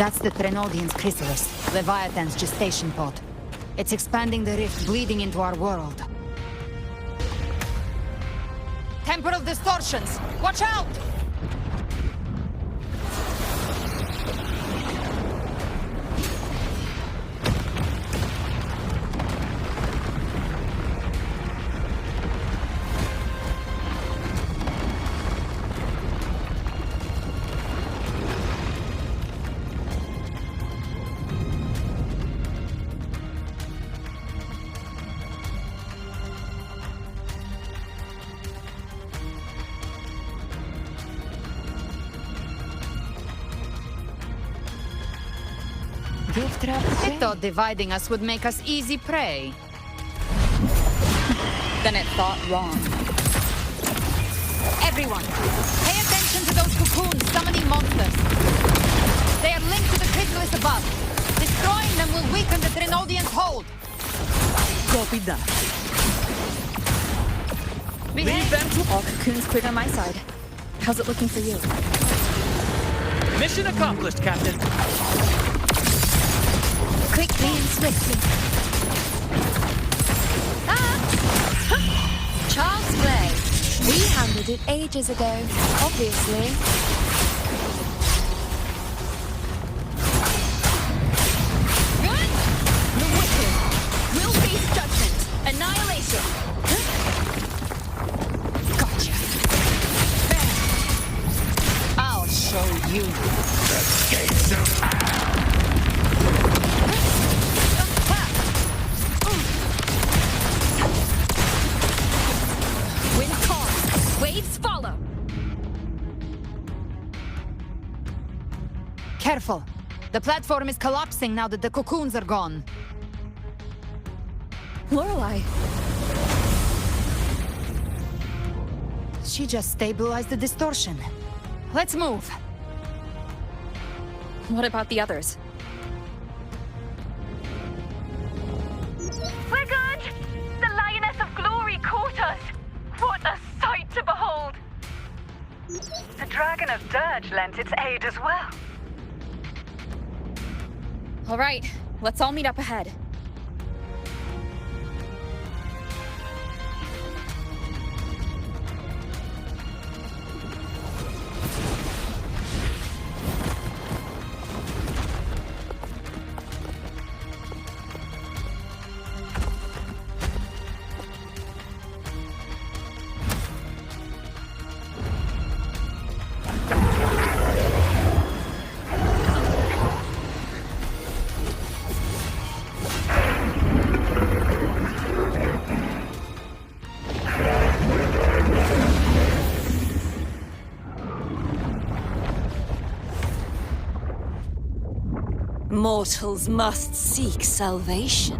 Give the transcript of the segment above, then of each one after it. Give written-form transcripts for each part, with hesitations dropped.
That's the Trenodian's chrysalis, Leviathan's gestation pod. It's expanding the rift, bleeding into our world. Temporal distortions! Watch out! I thought dividing us would make us easy prey. Then it thought wrong. Everyone, pay attention to those cocoons summoning monsters. They are linked to the chrysalis above. Destroying them will weaken the Trenodian's hold. Copy that. Leave them to all cocoons cleared on my side. How's it looking for you? Mission accomplished, Captain. Quickly and swiftly. Child's play. We handled it ages ago, obviously. Good? The wicked will face judgment. Annihilation. Gotcha. I'll show you. The gates of Waves follow. Careful. The platform is collapsing now that the cocoons are gone. Lorelei. She just stabilized the distortion. Let's move. What about the others? We're good! The Lioness of Glory caught us! What a sight to behold! The Dragon of Dirge lent its aid as well. All right, let's all meet up ahead. Mortals must seek salvation.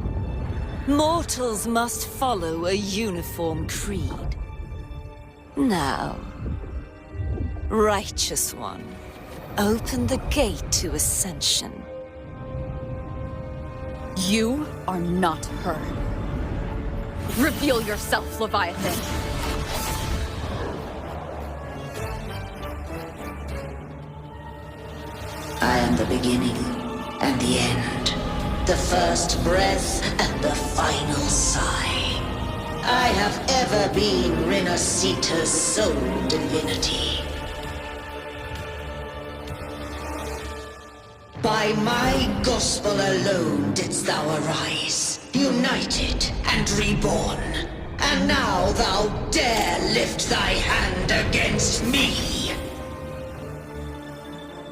Mortals must follow a uniform creed. Now, Righteous One, open the gate to ascension. You are not her. Reveal yourself, Leviathan. I am the beginning and the end, the first breath and the final sigh. I have ever been Renasita's sole divinity. By my gospel alone didst thou arise, united and reborn. And now thou dare lift thy hand against me!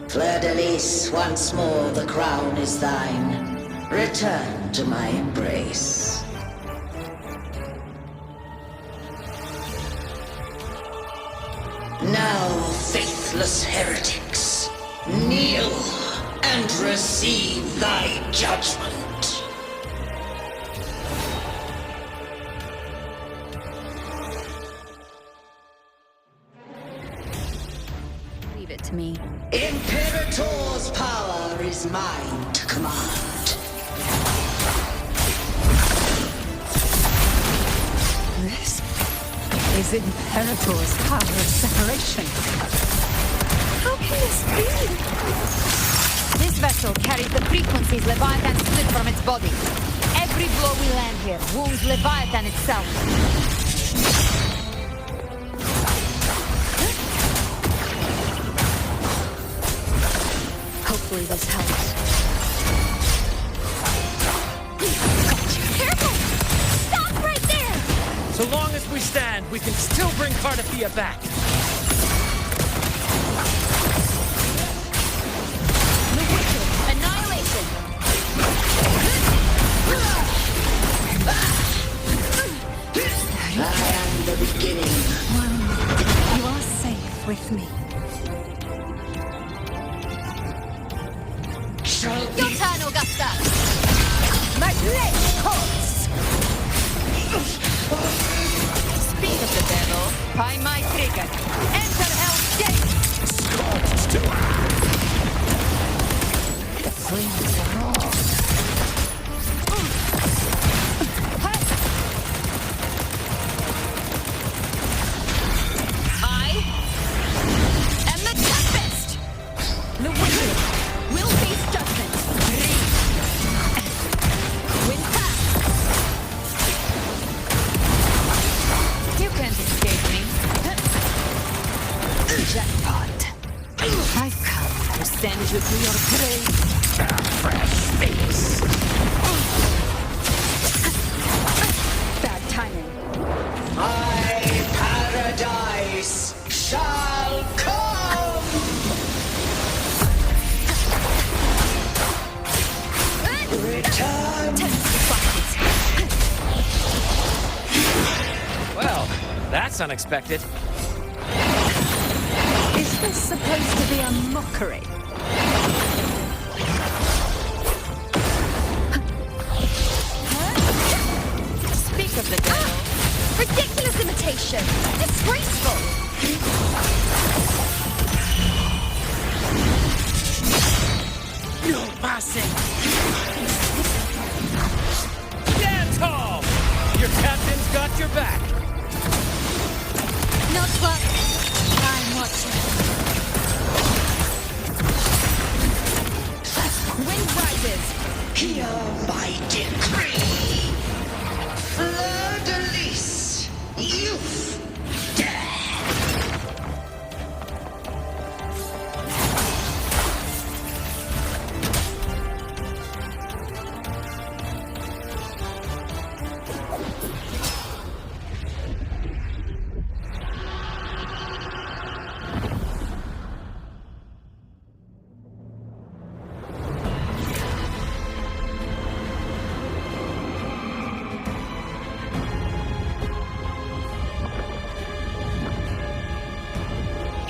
Fleur-de-Lis, once more the crown is thine. Return to my embrace. Now, faithless heretics, kneel and receive thy judgment. Leave it to me. Imperator's power is mine to command. This is Imperator's power of separation. How can this be? This vessel carries the frequencies Leviathan split from its body. Every blow we land here wounds Leviathan itself. Hopefully this helps. Careful! Stop right there! So long as we stand, we can still bring Cardathia back. The Wicked! Annihilation! I am the beginning. You are safe with me. Your turn, Augusta! My blade calls! Speak of the devil, find my trigger. Enter Hell's Gate! Scorched to The flames are on. I am the Tempest! The Wicked will face judgment. Wind fast! You can't escape me. Jackpot. I've come to send you to your grave. Bad timing. My paradise shall come! Return! Well, that's unexpected. Is this supposed to be a mockery? Speak of the devil. Ridiculous imitation! Disgraceful! No passing. Stand tall! Your captain's got your back. Not what I'm watching. Wind rises. Hear my decree! Fleur-de-lis, youth, death!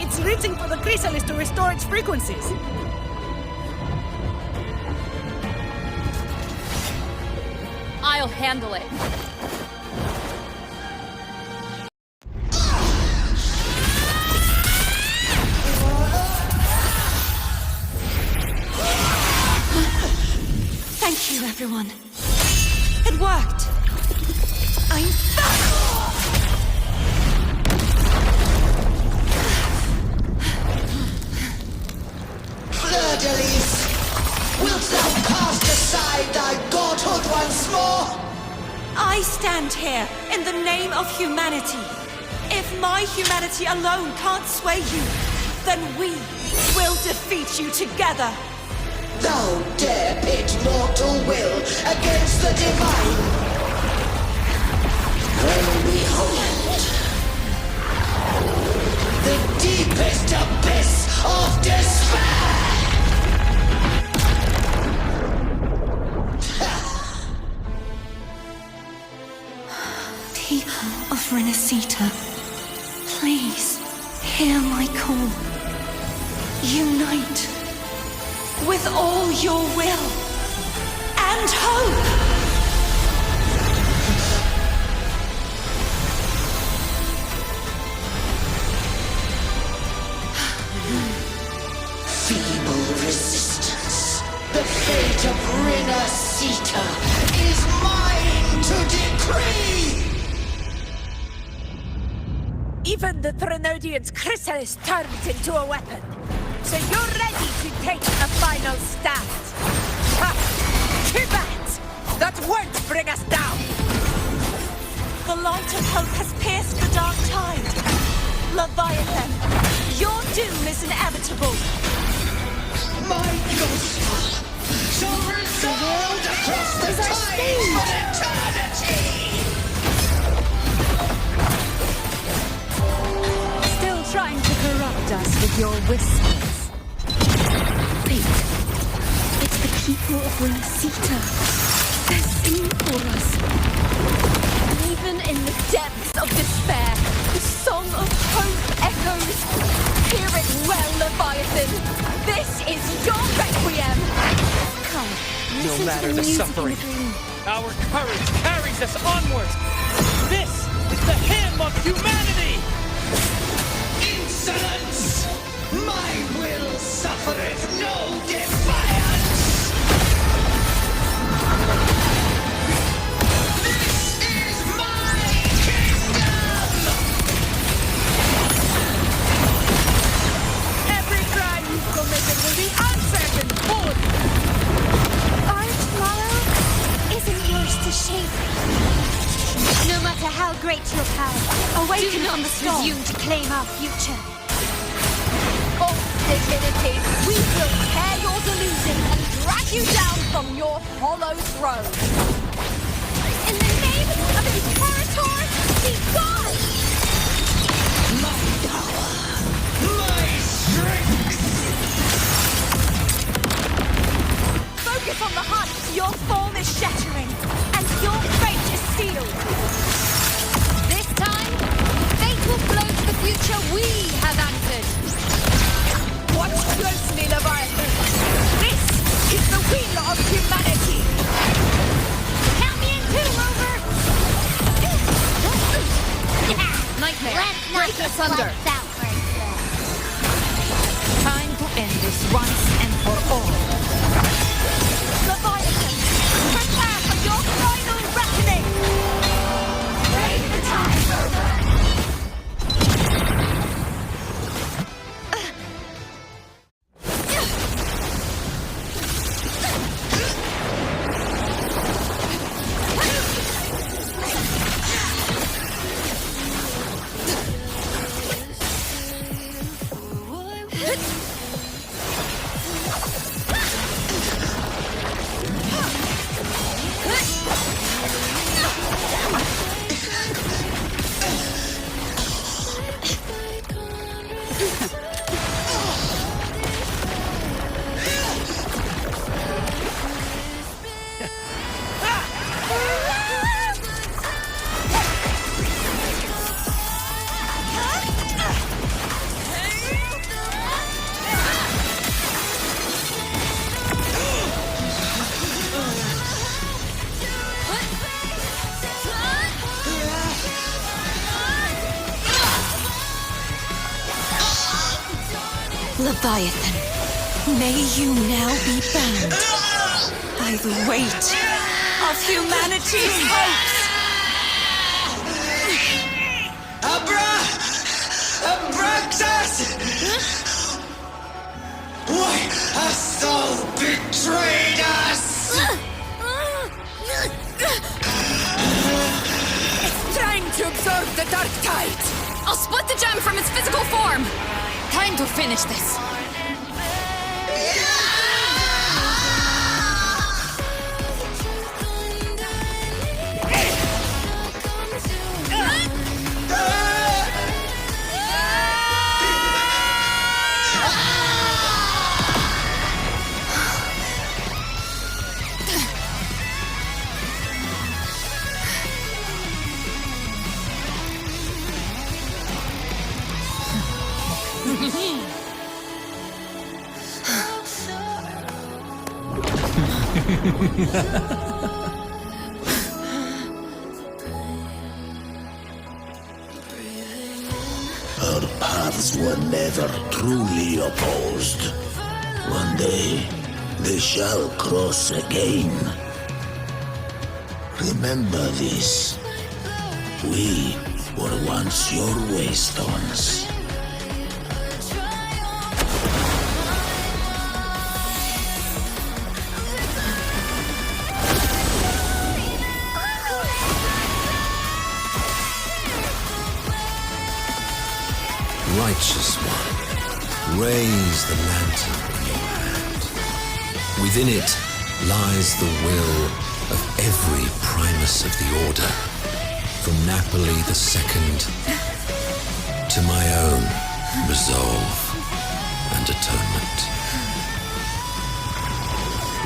It's reaching for the chrysalis to restore its frequencies. I'll handle it. Thank you, everyone. It worked. I'm back! Fleur-de-lis, wilt thou cast aside thy godhood once more? I stand here in the name of humanity. If my humanity alone can't sway you, then we will defeat you together. Thou dare pit mortal will against the divine. Well, behold, the deepest abyss of despair. People of Renacita, please hear my call. Unite with all your will and hope. Feeble resistance. The fate of Renacita is mine to decree. Even the Trinodian's chrysalis turned into a weapon. So you're ready to take a final stand. hope has pierced the dark tide. Leviathan, your doom is inevitable. My ghost shall resound across the tides of eternity! Still trying to corrupt us with your whispers. Wait. It's the people of Renacita. They're singing for us. Even in the depths of despair, the song of hope echoes. Hear it well, Leviathan. This is your requiem. Come, No listen matter to the music suffering, in the dream. our courage carries us onwards. This is the hymn of humanity. Insolence! My will suffereth no defiance! This is my kingdom! Every crime you've committed will be answered in full! Our tomorrow isn't yours to shape. No matter how great your power, awaken on the storm. Presume to claim our future. Oh, divinity, we will tear your delusion and drag you down from your hollow throne! In the name of Imperator, be gone! My power! My strength! Focus on the hunt. Your form is shattering, and your fate is sealed. This time, fate will flow to the future we have anchored! Watch closely, Leviathan! This is the will of humanity! Count me in too, Rover! Nightmare! Let's not Break get asunder! wiped out first. Time to end this once and for all. Leviathan, prepare for your final reckoning. Break the time, Rover! Leviathan, may you now be bound by the weight of humanity's hopes. Abraxas! Why hast thou betrayed us? It's time to observe the dark tide! I'll split the gem from its physical form! Time to finish this! Our paths were never truly opposed. One day, they shall cross again. Remember this. We were once your waystones. Raise the lantern in your hand. Within it lies the will of every primus of the Order, from Napoli II to my own resolve and atonement.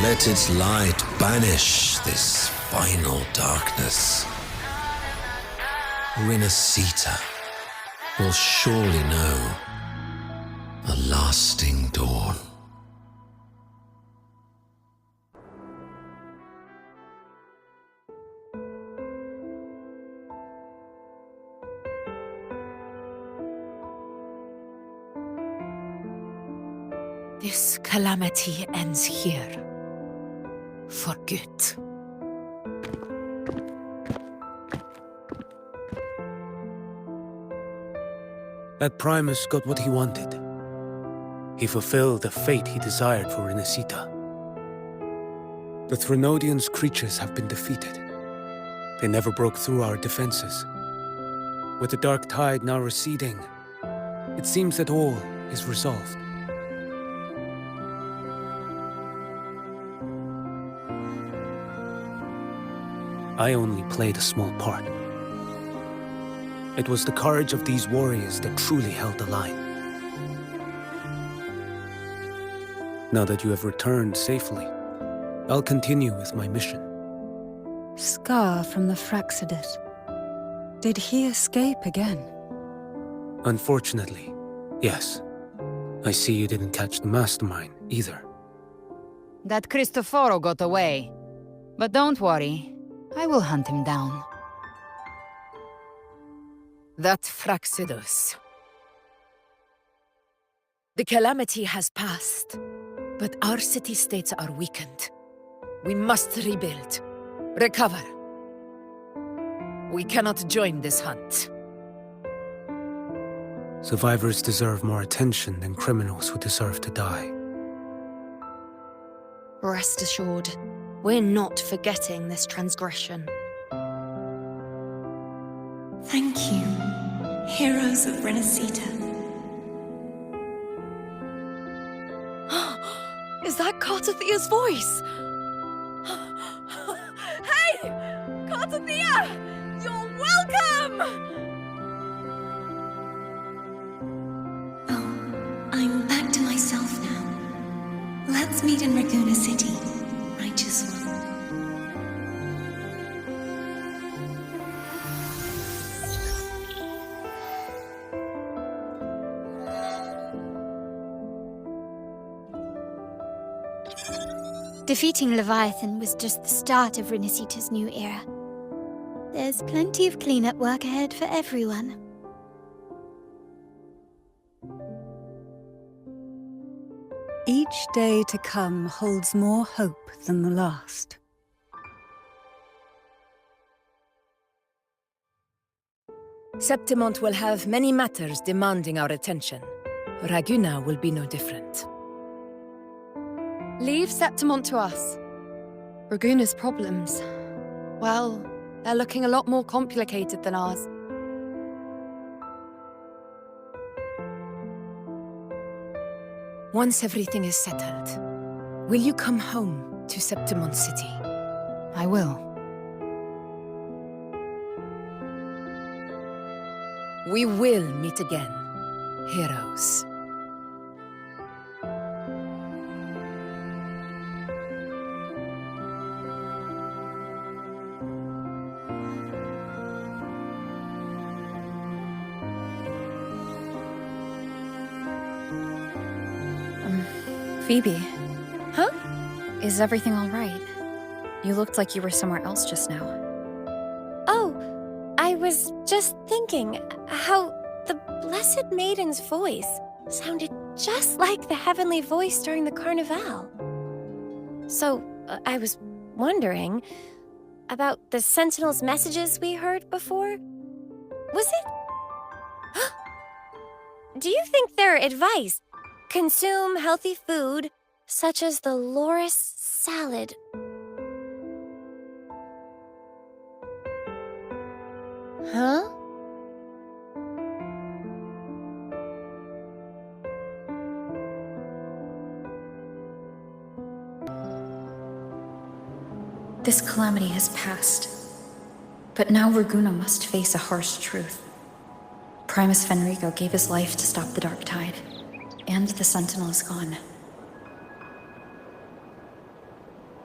Let its light banish this final darkness. Rinascita will surely know a lasting dawn. This calamity ends here. For good. That Primus got what he wanted. He fulfilled the fate he desired for Rinascita. The Threnodians' creatures have been defeated. They never broke through our defenses. With the dark tide now receding, it seems that all is resolved. I only played a small part. It was the courage of these warriors that truly held the line. Now that you have returned safely, I'll continue with my mission. Scar from the Fraxidus. Did he escape again? Unfortunately, yes. I see you didn't catch the mastermind either. That Cristoforo got away. But don't worry, I will hunt him down. That Fraxidus. The calamity has passed, but our city-states are weakened. We must rebuild, recover. We cannot join this hunt. Survivors deserve more attention than criminals who deserve to die. Rest assured, we're not forgetting this transgression. Thank you, heroes of Rinascita. Is that Cartathia's voice? Hey! Cartathia! You're welcome! Oh, I'm back to myself now. Let's meet in Raguna City, righteous one. Defeating Leviathan was just the start of Rinascita's new era. There's plenty of cleanup work ahead for everyone. Each day to come holds more hope than the last. Septimont will have many matters demanding our attention. Raguna will be no different. Leave Septimont to us. Raguna's problems, well, they're looking a lot more complicated than ours. Once everything is settled, will you come home to Septimont City? I will. We will meet again, heroes. Phoebe. Huh? Is everything all right? You looked like you were somewhere else just now. Oh, I was just thinking how the Blessed Maiden's voice sounded just like the heavenly voice during the Carnival. So, I was wondering about the Sentinel's messages we heard before. Was it? Do you think their advice? Consume healthy food, such as the loris salad. Huh? This calamity has passed. But now Raguna must face a harsh truth. Primus Fenrico gave his life to stop the Dark Tide, and the Sentinel is gone.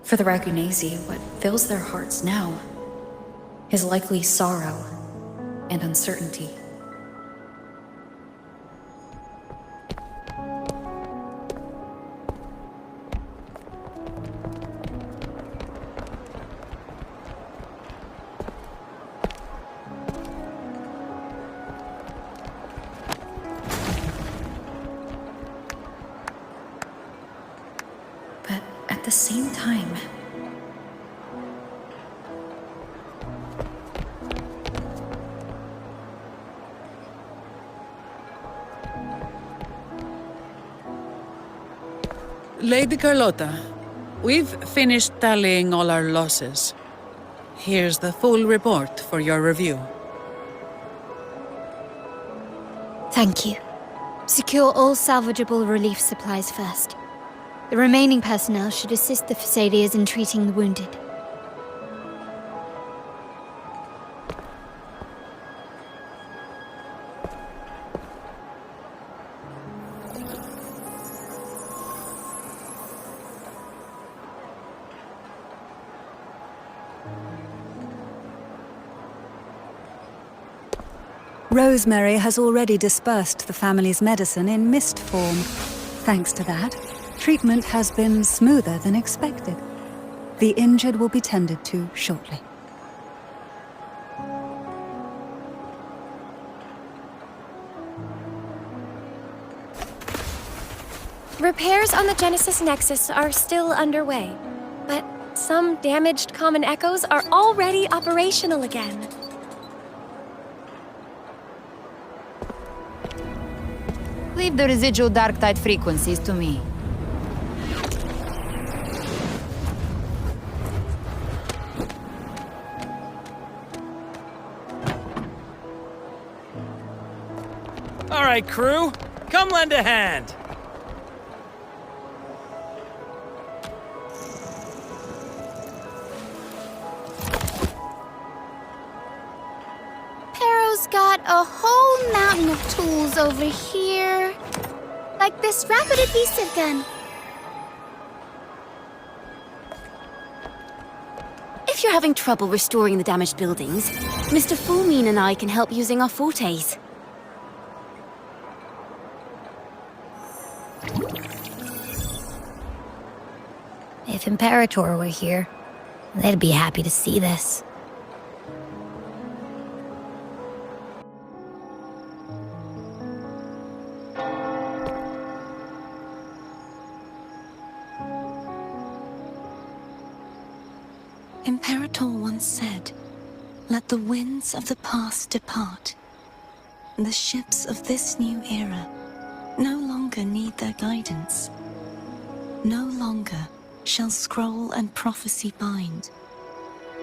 For the Ragunesi, what fills their hearts now is likely sorrow and uncertainty. But at the same time, Lady Carlotta, we've finished tallying all our losses. Here's the full report for your review. Thank you. Secure all salvageable relief supplies first. The remaining personnel should assist the Phasadeas in treating the wounded. Rosemary has already dispersed the family's medicine in mist form. Thanks to that, treatment has been smoother than expected. The injured will be tended to shortly. Repairs on the Genesis Nexus are still underway, but some damaged common echoes are already operational again. Leave the residual dark tide frequencies to me. All right, crew, come lend a hand. Pero's got a whole mountain of tools over here. Like this rapid adhesive gun. If you're having trouble restoring the damaged buildings, Mr. Fulmine and I can help using our fortes. If Imperator were here, they'd be happy to see this. Imperator once said, "Let the winds of the past depart. The ships of this new era no longer need their guidance. No longer shall scroll and prophecy bind,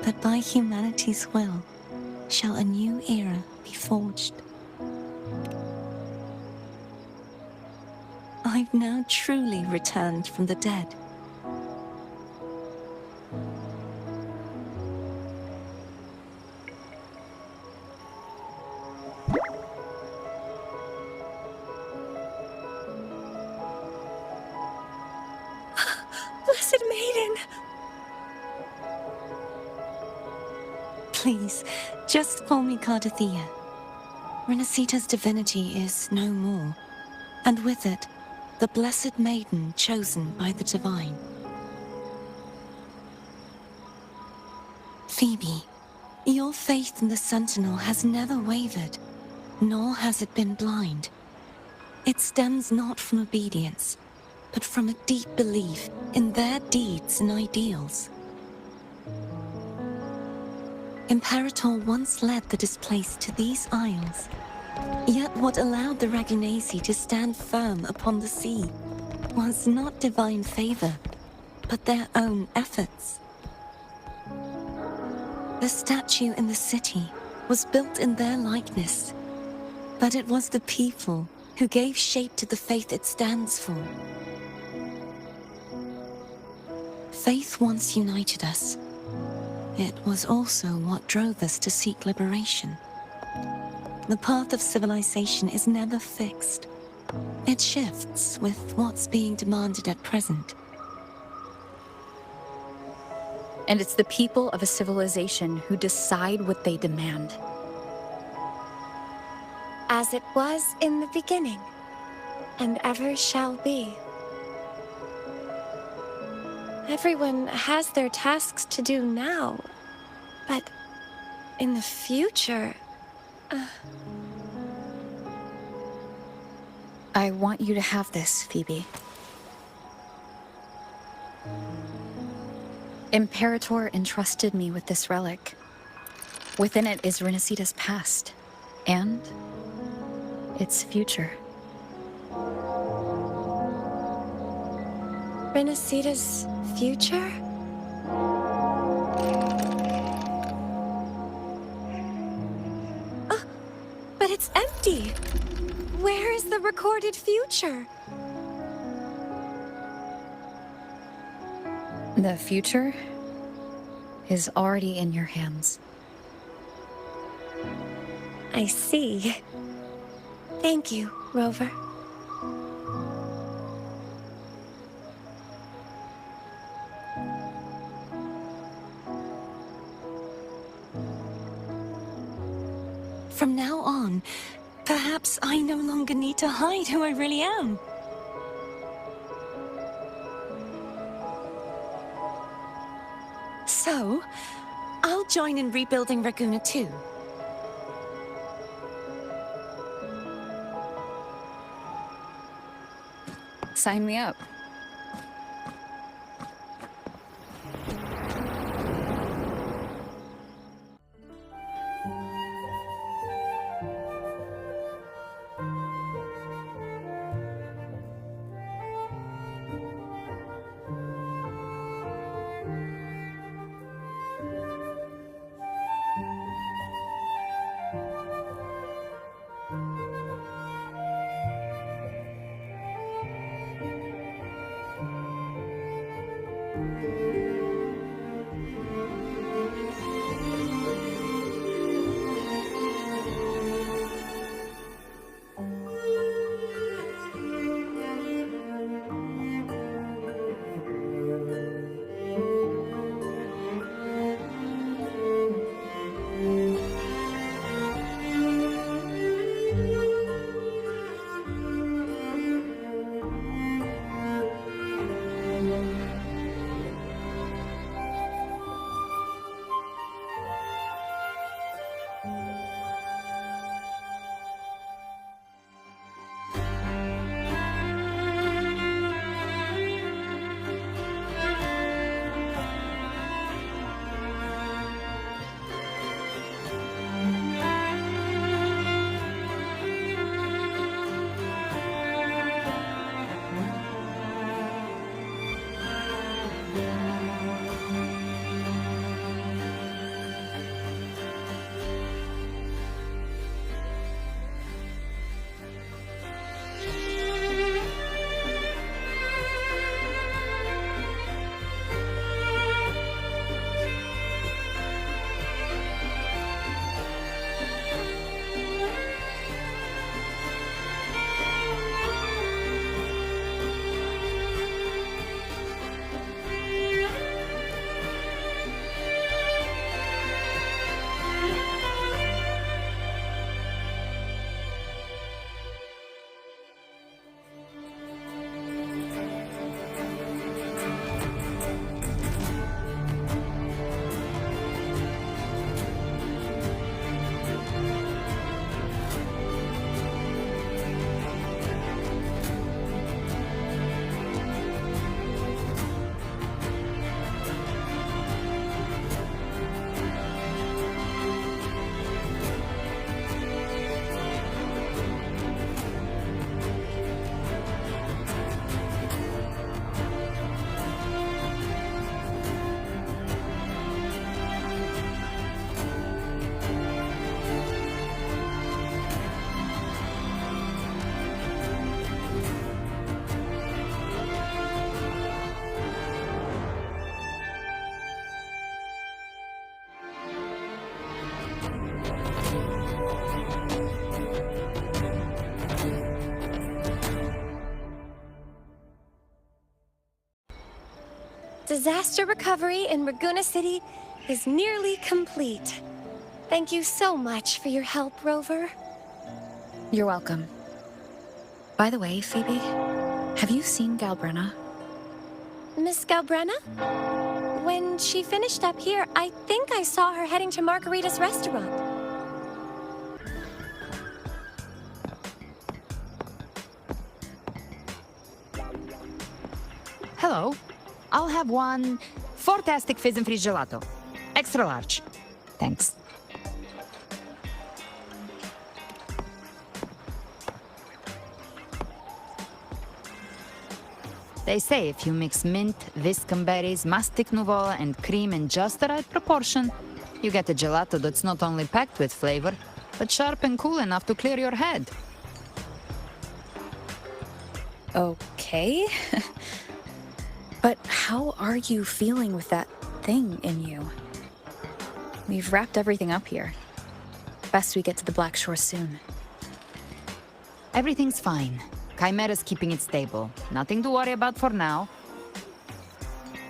but by humanity's will shall a new era be forged." I've now truly returned from the dead. Blessed Maiden! Please, just call me Cardathea. Renacita's divinity is no more, and with it, the Blessed Maiden chosen by the Divine. Phoebe, your faith in the Sentinel has never wavered, nor has it been blind. It stems not from obedience, but from a deep belief in their deeds and ideals. Imperator once led the displaced to these isles, yet what allowed the Ragunesi to stand firm upon the sea was not divine favor, but their own efforts. The statue in the city was built in their likeness, but it was the people who gave shape to the faith it stands for. Faith once united us, it was also what drove us to seek liberation. The path of civilization is never fixed. It shifts with what's being demanded at present. And it's the people of a civilization who decide what they demand. As it was in the beginning, and ever shall be. Everyone has their tasks to do now, but in the future... I want you to have this, Phoebe. Imperator entrusted me with this relic. Within it is Renacita's past, and its future. Renacita's future? But it's empty! Where is the recorded future? The future is already in your hands. I see. Thank you, Rover. From now on, perhaps I no longer need to hide who I really am. So, I'll join in rebuilding Ragusa too. Sign me up. Disaster recovery in Raguna City is nearly complete. Thank you so much for your help, Rover. You're welcome. By the way, Phoebe, have you seen Galbrenna? Miss Galbrenna? When she finished up here, I think I saw her heading to Margarita's restaurant. Hello. I'll have one fantastic fizz and freeze gelato. Extra large. Thanks. They say if you mix mint, viscum berries, mastic nouveau, and cream in just the right proportion, you get a gelato that's not only packed with flavor, but sharp and cool enough to clear your head. Okay. But how are you feeling with that thing in you? We've wrapped everything up here. Best we get to the Black Shore soon. Everything's fine. Chimera's keeping it stable. Nothing to worry about for now.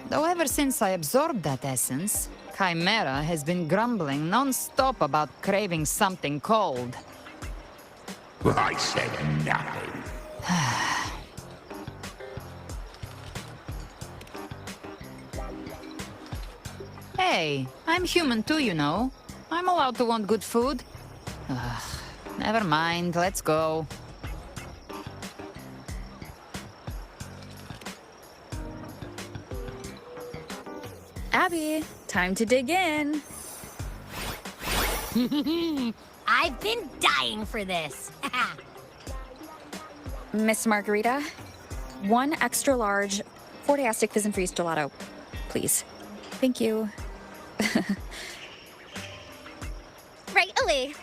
Though ever since I absorbed that essence, Chimera has been grumbling non-stop about craving something cold. I said nothing. Hey, I'm human too, you know. I'm allowed to want good food. Ugh, never mind, let's go. Abby, time to dig in. I've been dying for this. Miss Margarita, one extra large Fortiastic Fizz and Freeze gelato, please. Thank you. Right away.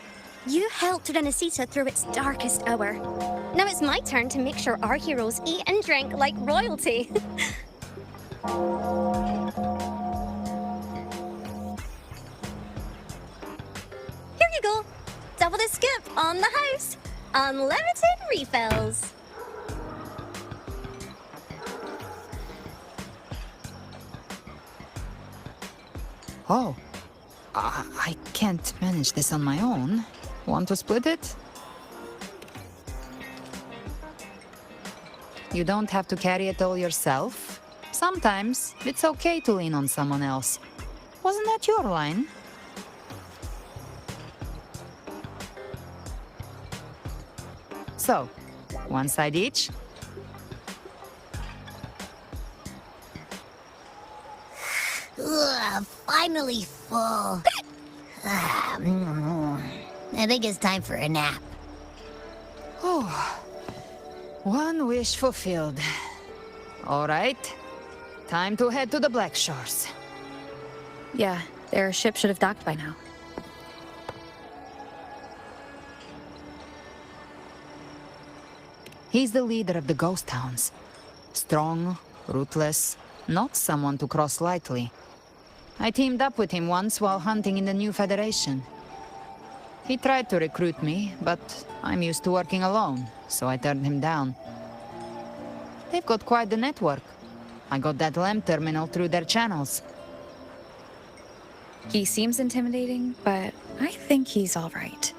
You helped Renesita through its darkest hour. Now it's my turn to make sure our heroes eat and drink like royalty. Here you go. Double the skip on the house. Unlimited refills. Oh, I can't manage this on my own. Want to split it? You don't have to carry it all yourself. Sometimes it's okay to lean on someone else. Wasn't that your line? So, one side each? Ugh, finally full. I think it's time for a nap. Oh, one wish fulfilled. All right, time to head to the Black Shores. Yeah, their ship should have docked by now. He's the leader of the ghost towns. Strong, ruthless, not someone to cross lightly. I teamed up with him once while hunting in the New Federation. He tried to recruit me, but I'm used to working alone, so I turned him down. They've got quite the network. I got that LEM terminal through their channels. He seems intimidating, but I think he's all right.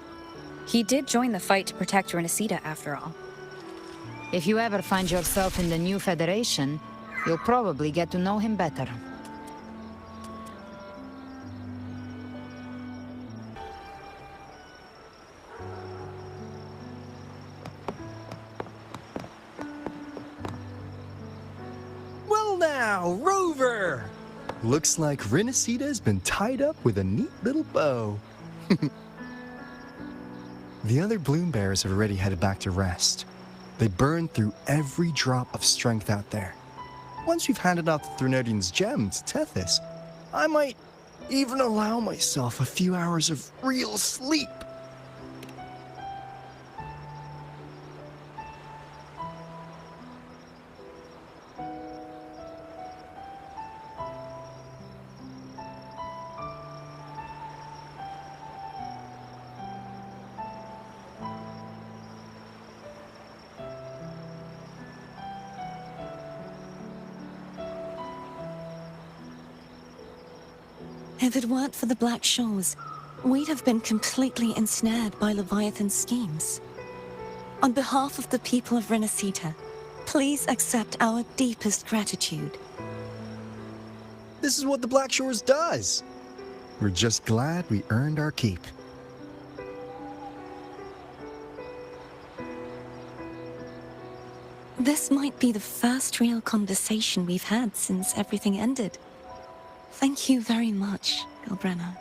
He did join the fight to protect Renesita, after all. If you ever find yourself in the New Federation, you'll probably get to know him better. Well now, Rover! Looks like Renesita's been tied up with a neat little bow. The other bloom bearers have already headed back to rest. They burned through every drop of strength out there. Once we've handed out the Threnodian's gem to Tethys, I might even allow myself a few hours of real sleep. If it weren't for the Black Shores, we'd have been completely ensnared by Leviathan's schemes. On behalf of the people of Renacita, please accept our deepest gratitude. This is what the Black Shores does. We're just glad we earned our keep. This might be the first real conversation we've had since everything ended. Thank you very much, Galbrenna.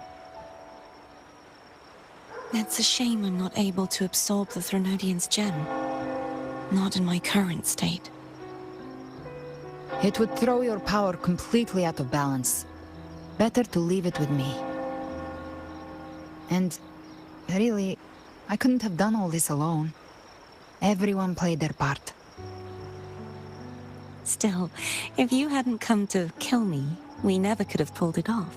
It's a shame I'm not able to absorb the Threnodian's gem. Not in my current state. It would throw your power completely out of balance. Better to leave it with me. And really, I couldn't have done all this alone. Everyone played their part. Still, if you hadn't come to kill me, we never could have pulled it off.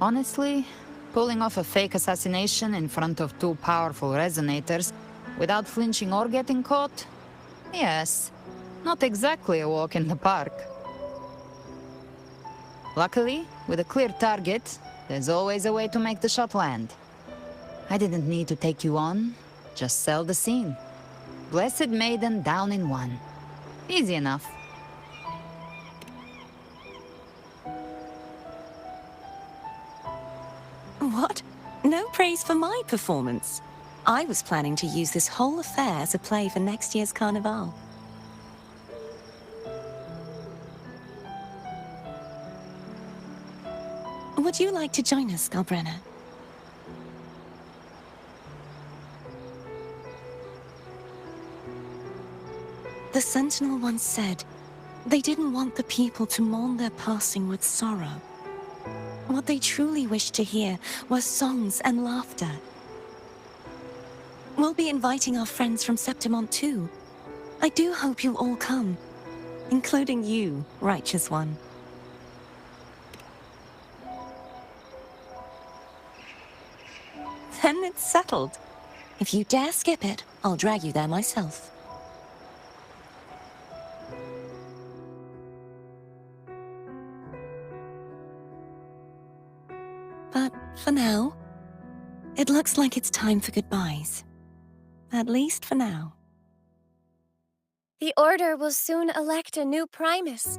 Honestly, pulling off a fake assassination in front of two powerful resonators without flinching or getting caught? Yes, not exactly a walk in the park. Luckily, with a clear target, there's always a way to make the shot land. I didn't need to take you on, just sell the scene. Blessed Maiden down in one. Easy enough. What? No praise for my performance. I was planning to use this whole affair as a play for next year's Carnival. Would you like to join us, Galbrenna? The Sentinel once said, they didn't want the people to mourn their passing with sorrow. What they truly wished to hear were songs and laughter. We'll be inviting our friends from Septimont too. I do hope you'll all come, including you, Righteous One. Then it's settled. If you dare skip it, I'll drag you there myself. But for now, it looks like it's time for goodbyes. At least for now. The Order will soon elect a new Primus.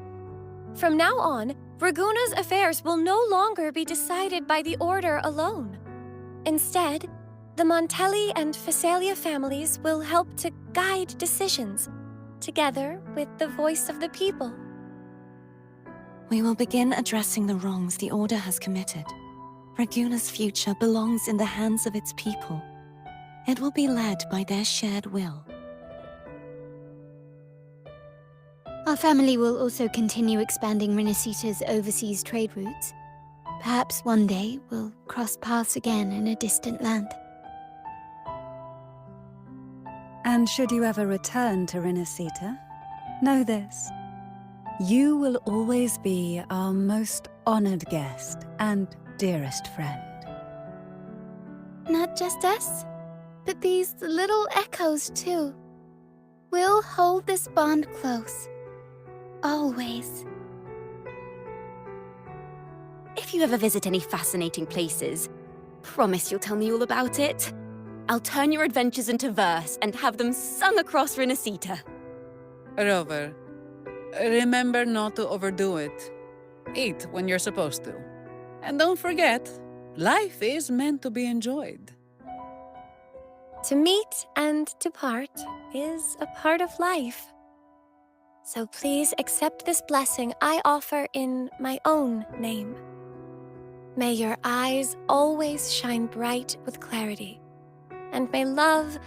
From now on, Raguna's affairs will no longer be decided by the Order alone. Instead, the Montelli and Phasalia families will help to guide decisions, together with the voice of the people. We will begin addressing the wrongs the Order has committed. Raguna's future belongs in the hands of its people. It will be led by their shared will. Our family will also continue expanding Renacita's overseas trade routes. Perhaps one day we'll cross paths again in a distant land. And should you ever return to Renacita, know this. You will always be our most honored guest and dearest friend. Not just us, but these little echoes too. We'll hold this bond close. Always. If you ever visit any fascinating places, promise you'll tell me all about it. I'll turn your adventures into verse and have them sung across Renacita. Rover, remember not to overdo it. Eat when you're supposed to. And don't forget, life is meant to be enjoyed. To meet and to part is a part of life. So please accept this blessing I offer in my own name. May your eyes always shine bright with clarity, and may love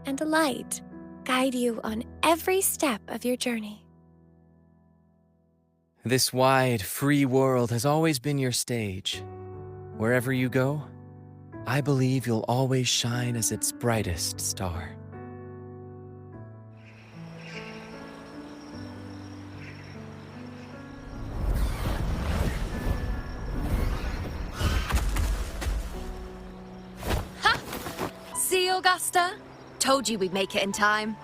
and light guide you on every step of your journey. This wide, free world has always been your stage. Wherever you go, I believe you'll always shine as its brightest star. See, Augusta? Told you we'd make it in time.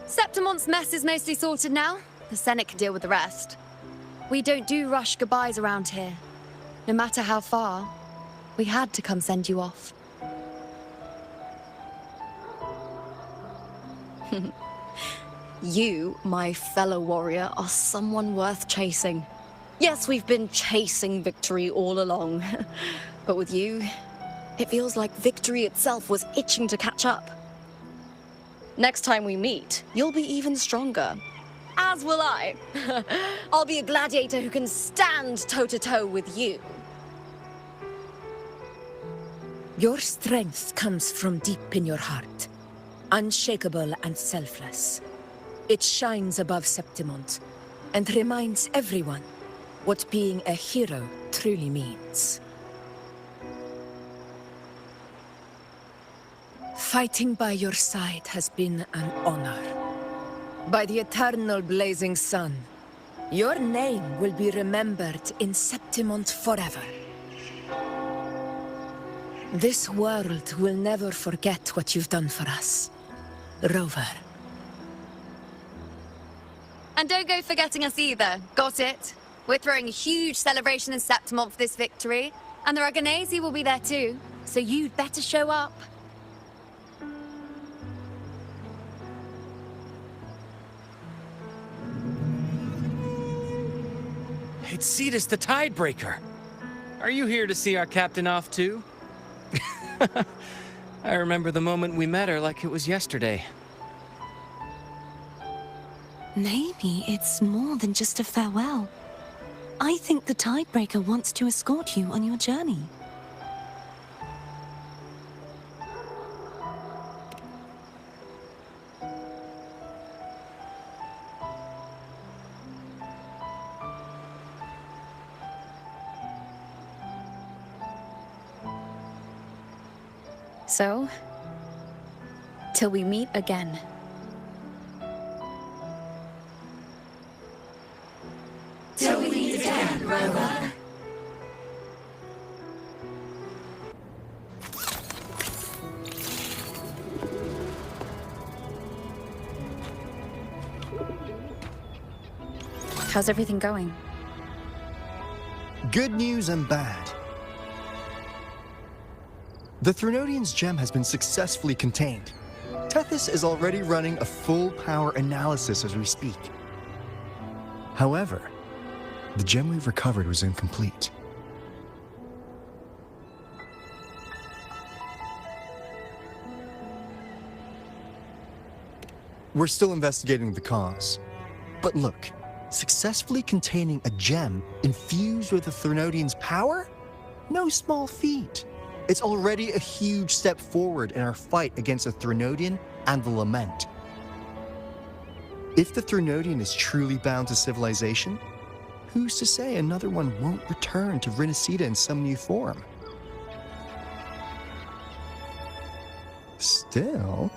Septimont's mess is mostly sorted now. The Senate can deal with the rest. We don't do rush goodbyes around here. No matter how far, we had to come send you off. You, my fellow warrior, are someone worth chasing. Yes, we've been chasing victory all along. But with you, it feels like victory itself was itching to catch up. Next time we meet, you'll be even stronger. As will I. I'll be a gladiator who can stand toe-to-toe with you. Your strength comes from deep in your heart, unshakable and selfless. It shines above Septimont and reminds everyone what being a hero truly means. Fighting by your side has been an honor. By the eternal blazing sun, your name will be remembered in Septimont forever. This world will never forget what you've done for us, Rover. And don't go forgetting us either, got it? We're throwing a huge celebration in Septimont for this victory, and the Raganesi will be there too, so you'd better show up. It's Cetus the Tidebreaker. Are you here to see our captain off too? I remember the moment we met her like it was yesterday. Maybe it's more than just a farewell. I think the Tidebreaker wants to escort you on your journey. So, till we meet again. Till we meet again, Rover. How's everything going? Good news and bad. The Threnodian's gem has been successfully contained. Tethys is already running a full power analysis as we speak. However, the gem we've recovered was incomplete. We're still investigating the cause. But look, successfully containing a gem infused with the Threnodian's power? No small feat. It's already a huge step forward in our fight against the Threnodian and the Lament. If the Threnodian is truly bound to civilization, who's to say another one won't return to Rinascita in some new form? Still,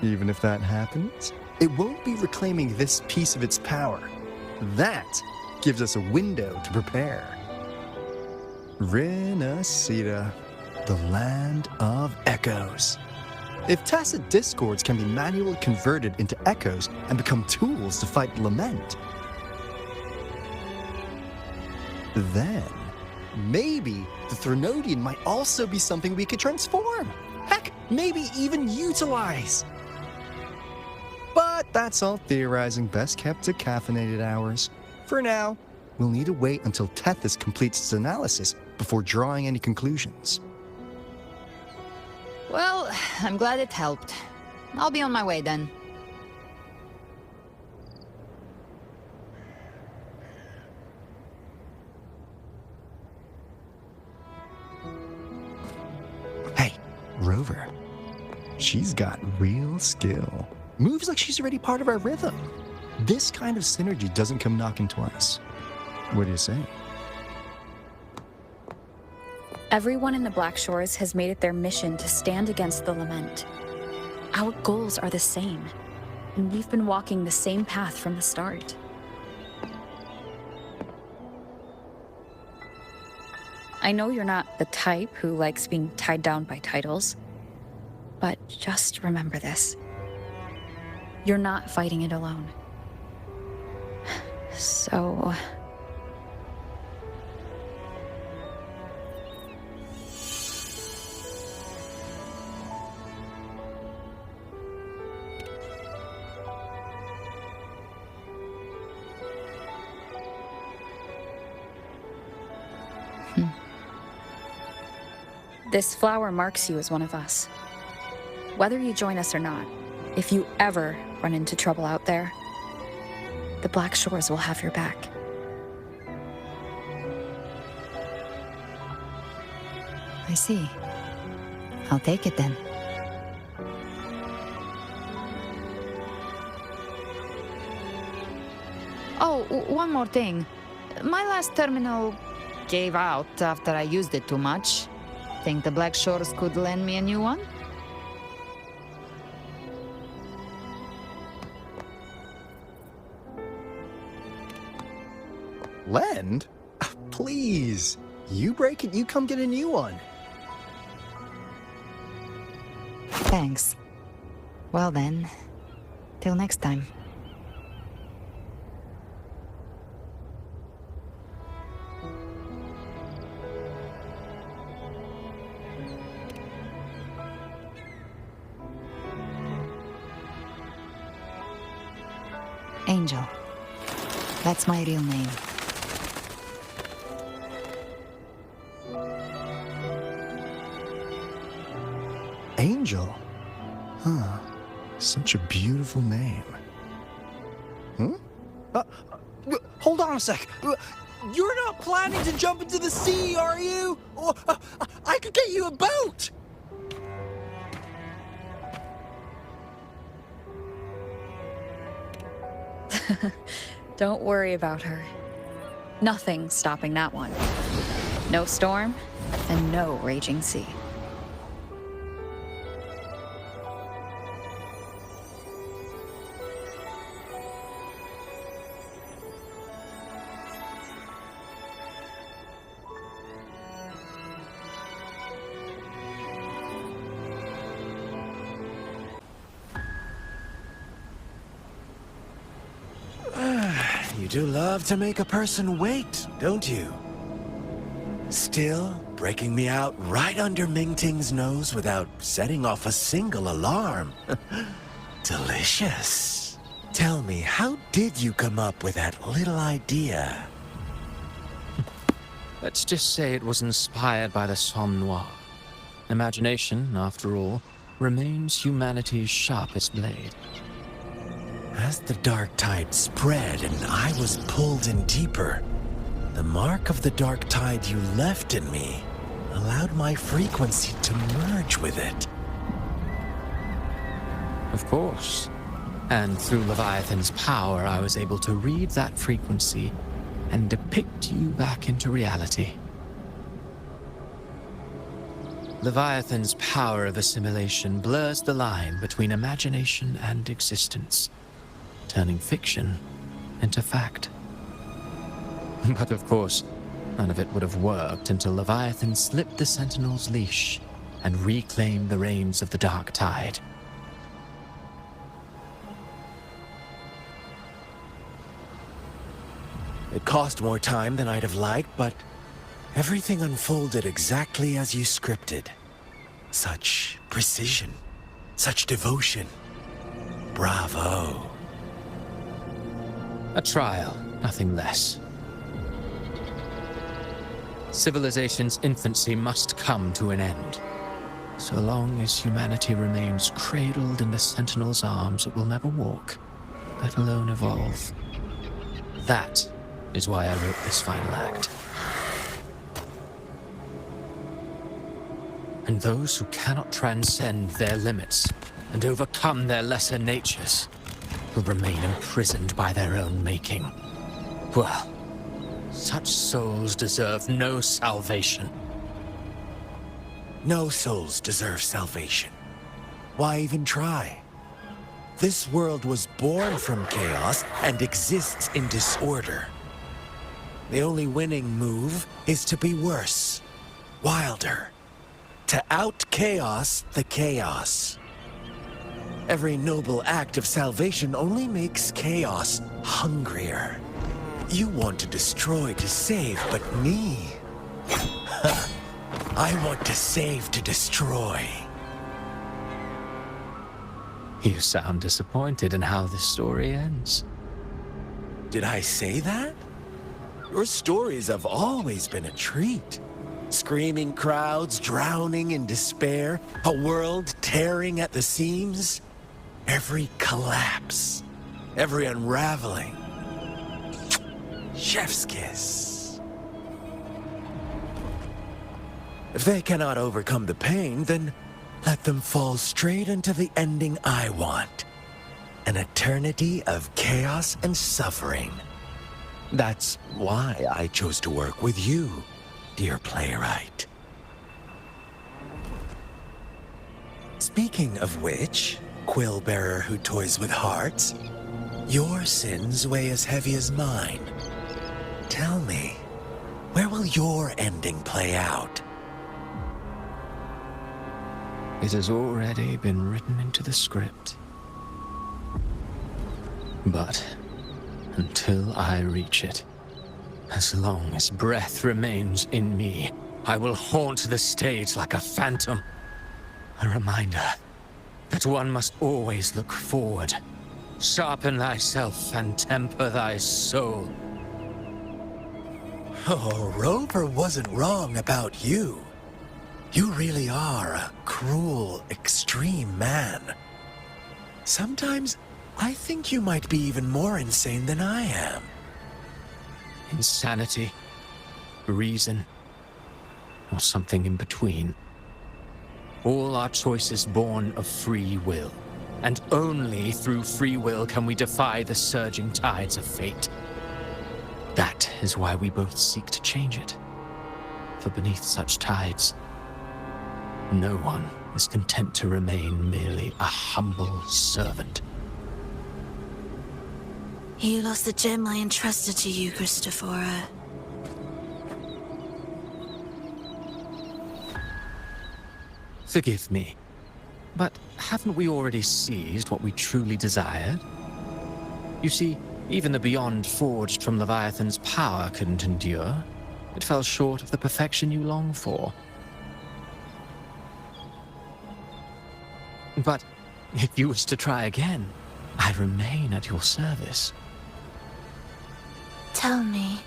even if that happens, it won't be reclaiming this piece of its power. That gives us a window to prepare. Rinascita. The land of echoes. If tacit discords can be manually converted into echoes and become tools to fight Lament, then maybe the Threnodian might also be something we could transform. Heck, maybe even utilize. But that's all theorizing, best kept to caffeinated hours. For now, we'll need to wait until Tethys completes its analysis before drawing any conclusions. Well, I'm glad it helped. I'll be on my way then. Hey, Rover. She's got real skill. Moves like she's already part of our rhythm. This kind of synergy doesn't come knocking twice. What do you say? Everyone in the Black Shores has made it their mission to stand against the Lament. Our goals are the same, and we've been walking the same path from the start. I know you're not the type who likes being tied down by titles, but just remember this. You're not fighting it alone. So... This flower marks you as one of us. Whether you join us or not, if you ever run into trouble out there, the Black Shores will have your back. I see. I'll take it then. Oh, one more thing. My last terminal gave out after I used it too much. Think the Black Shores could lend me a new one? Lend? Please. You break it, you come get a new one. Thanks. Well then, till next time. Angel. That's my real name. Angel? Huh. Such a beautiful name. Hmm? Hold on a sec. You're not planning to jump into the sea, are you? I could get you a boat! Don't worry about her. Nothing's stopping that one. No storm, and no raging sea. You do love to make a person wait, don't you? Still breaking me out right under Mingting's nose without setting off a single alarm. Delicious. Tell me, how did you come up with that little idea? Let's just say it was inspired by the Somme Noire. Imagination, after all, remains humanity's sharpest blade. As the dark tide spread and I was pulled in deeper, the mark of the dark tide you left in me allowed my frequency to merge with it. Of course. And through Leviathan's power, I was able to read that frequency and depict you back into reality. Leviathan's power of assimilation blurs the line between imagination and existence, turning fiction into fact. But of course, none of it would have worked until Leviathan slipped the Sentinel's leash and reclaimed the reins of the dark tide. It cost more time than I'd have liked, but everything unfolded exactly as you scripted. Such precision, such devotion. Bravo. A trial, nothing less. Civilization's infancy must come to an end. So long as humanity remains cradled in the Sentinel's arms, it will never walk, let alone evolve. That is why I wrote this final act. And those who cannot transcend their limits and overcome their lesser natures will remain imprisoned by their own making. Well, such souls deserve no salvation. No souls deserve salvation. Why even try? This world was born from chaos and exists in disorder. The only winning move is to be worse, wilder, to out-chaos the chaos. Every noble act of salvation only makes chaos hungrier. You want to destroy to save, but me? I want to save to destroy. You sound disappointed in how this story ends. Did I say that? Your stories have always been a treat. Screaming crowds drowning in despair, a world tearing at the seams. Every collapse, every unraveling. Chef's kiss. If they cannot overcome the pain, then let them fall straight into the ending I want. An eternity of chaos and suffering. That's why I chose to work with you, dear playwright. Speaking of which, quill bearer who toys with hearts, your sins weigh as heavy as mine. Tell me, where will your ending play out? It has already been written into the script. But until I reach it, as long as breath remains in me, I will haunt the stage like a phantom. A reminder that one must always look forward. Sharpen thyself and temper thy soul. Oh, Rover wasn't wrong about you. You really are a cruel, extreme man. Sometimes I think you might be even more insane than I am. Insanity, reason, or something in between. All our choices born of free will, and only through free will can we defy the surging tides of fate. That is why we both seek to change it. For beneath such tides, no one is content to remain merely a humble servant. You lost the gem I entrusted to you, Christophora. Forgive me, but haven't we already seized what we truly desired? You see, even the beyond forged from Leviathan's power couldn't endure. It fell short of the perfection you long for. But if you wish to try again, I remain at your service. Tell me,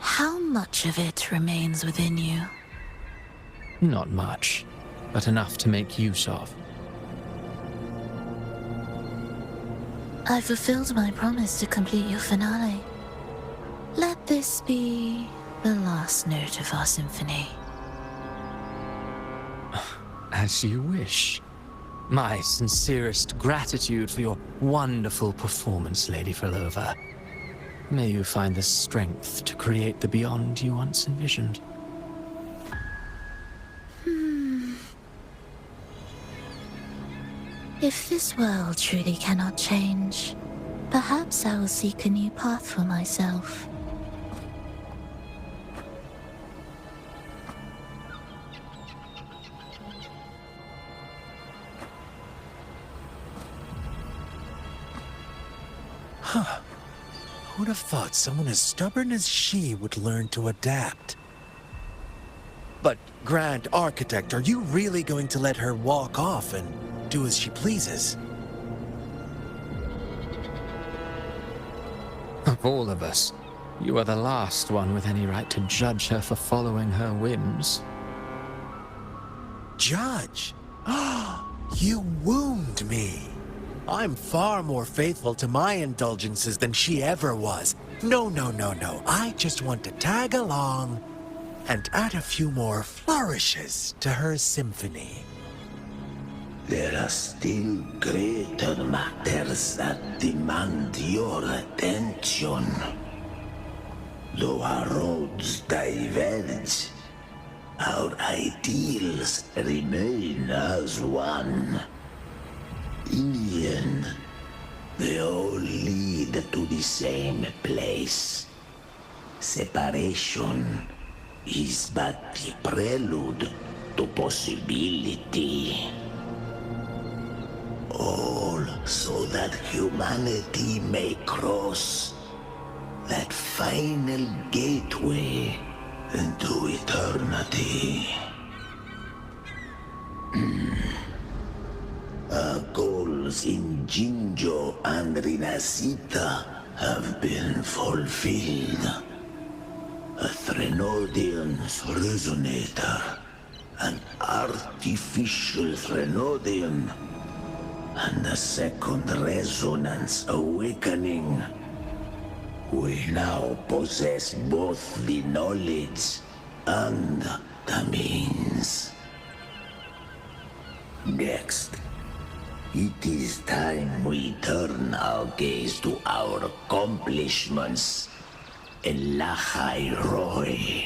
how much of it remains within you? Not much, but enough to make use of. I fulfilled my promise to complete your finale. Let this be the last note of our symphony. As you wish. My sincerest gratitude for your wonderful performance, Lady Frolova. May you find the strength to create the beyond you once envisioned. If this world truly cannot change, perhaps I will seek a new path for myself. Huh. Who'd have thought someone as stubborn as she would learn to adapt? But, Grand Architect, are you really going to let her walk off and do as she pleases? Of all of us, you are the last one with any right to judge her for following her whims. Judge? You wound me. I'm far more faithful to my indulgences than she ever was. No. I just want to tag along and add a few more flourishes to her symphony. There are still greater matters that demand your attention. Though our roads diverge, our ideals remain as one. In the end, they all lead to the same place. Separation is but the prelude to possibility. All so that humanity may cross that final gateway into eternity. Our goals in Jinjo and Rinasita have been fulfilled. A Threnodian's resonator, an artificial Threnodian, and a second resonance awakening. We now possess both the knowledge and the means. Next, it is time we turn our gaze to our accomplishments in Lahai Roy.